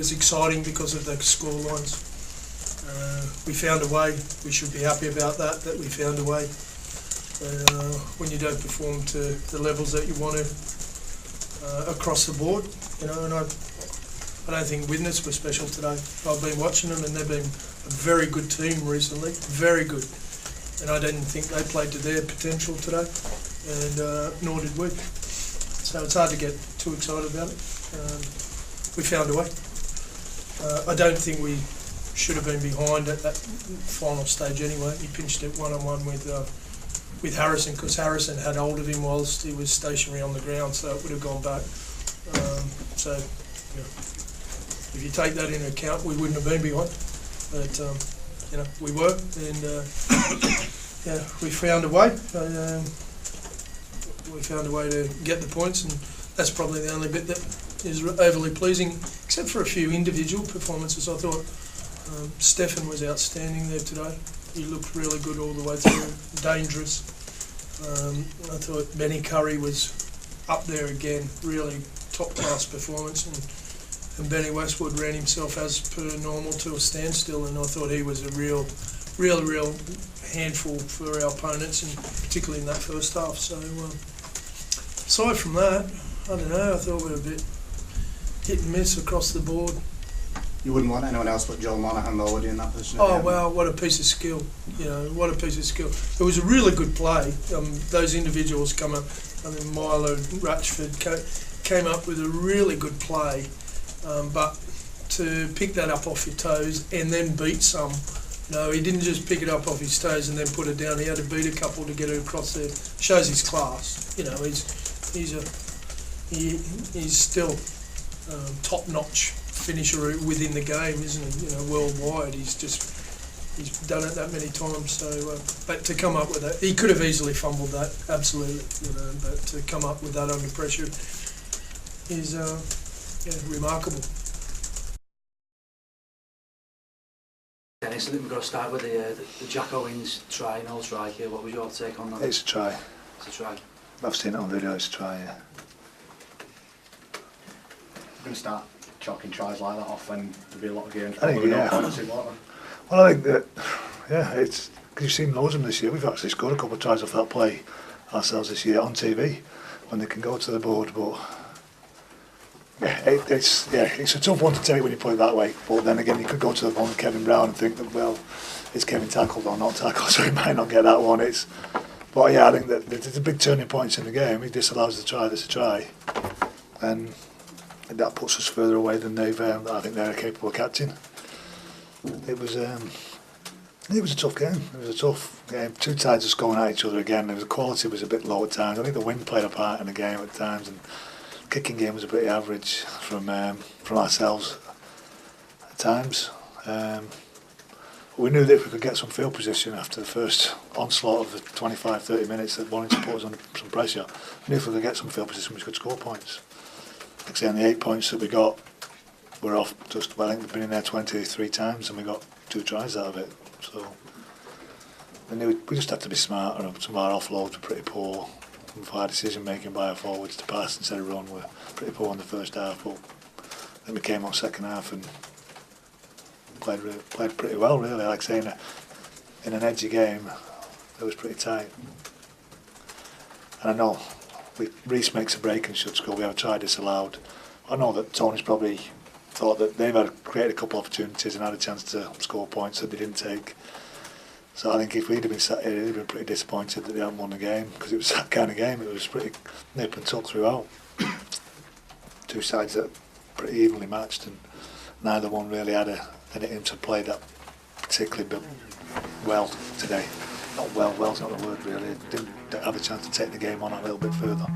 was exciting because of the score lines. We found a way. We should be happy about that we found a way. When you don't perform to the levels that you want to across the board, and I don't think Widnes were special today. I've been watching them and they've been a very good team recently, very good. And I didn't think they played to their potential today, and nor did we. So it's hard to get too excited about it. We found a way. I don't think we should have been behind at that final stage anyway. He pinched it one-on-one with Harrison, because Harrison had hold of him whilst he was stationary on the ground, so it would have gone back. If you take that into account, we wouldn't have been behind. But we were, and we found a way. We found a way to get the points, and that's probably the only bit that is overly pleasing, except for a few individual performances. I thought Stefan was outstanding there today. He looked really good all the way through, dangerous. I thought Benny Curry was up there again, really top-class performance, and Benny Westwood ran himself as per normal to a standstill, and I thought he was a real handful for our opponents, and particularly in that first half. So aside from that, I don't know, I thought we were a bit hit and miss across the board. You wouldn't want anyone else but Joel Monaghan though, would you, in that position? Oh wow, what a piece of skill. What a piece of skill. It was a really good play. Those individuals come up, Milo, Ratchford came up with a really good play, but to pick that up off your toes and then beat some, he didn't just pick it up off his toes and then put it down. He had to beat a couple to get it across there. Shows his class. He's still top-notch finisher within the game, isn't he? Worldwide, he's done it that many times. So, but to come up with that, he could have easily fumbled that, absolutely. But to come up with that under pressure is remarkable. Dennis, I think we've got to start with the Jack Owens try, no try here. What was your take on that? It's a try. It's a try. I've seen it on video. It's a try. Yeah. We're going to start chalking tries like that off, and there'll be a lot of games. I think, yeah. Well, I think that, it's because you've seen loads of them this year. We've actually scored a couple of tries off that play ourselves this year on TV when they can go to the board. But it's a tough one to take when you put it that way. But then again, you could go to the one with Kevin Brown and think that, well, is Kevin tackled or not tackled, so he might not get that one. But yeah, I think that there's a big turning points in the game. He disallows the try. That's a try, and that puts us further away than I think they're capable of catching. It was a tough game. It was a tough game. Two sides just going at each other again. The quality was a bit low at times. I think the wind played a part in the game at times, and kicking game was a bit average from ourselves at times. We knew that if we could get some field position after the first onslaught of the 25-30 minutes that Warrington put us under some pressure, we knew if we could get some field position we could score points. Like I say, on the 8 points that we got, we're off I think we've been in there 23 times and we got 2 tries out of it. So we just had to be smarter. Some of our offloads were pretty poor. Some of our decision making by our forwards to pass instead of run were pretty poor in the first half. But then we came on second half and played pretty well, really. Like I say, in an edgy game, it was pretty tight. And I know Reece makes a break and should score. We have a try disallowed. I know that Tony's probably thought that they've created a couple of opportunities and had a chance to score points that they didn't take. So I think if we'd have been sat here, he'd have been pretty disappointed that they hadn't won the game, because it was that kind of game. It was pretty nip and tuck throughout. Two sides that pretty evenly matched, and neither one really had anything to play that particularly well today. Not well's not the word really. Didn't have a chance to take the game on a little bit further.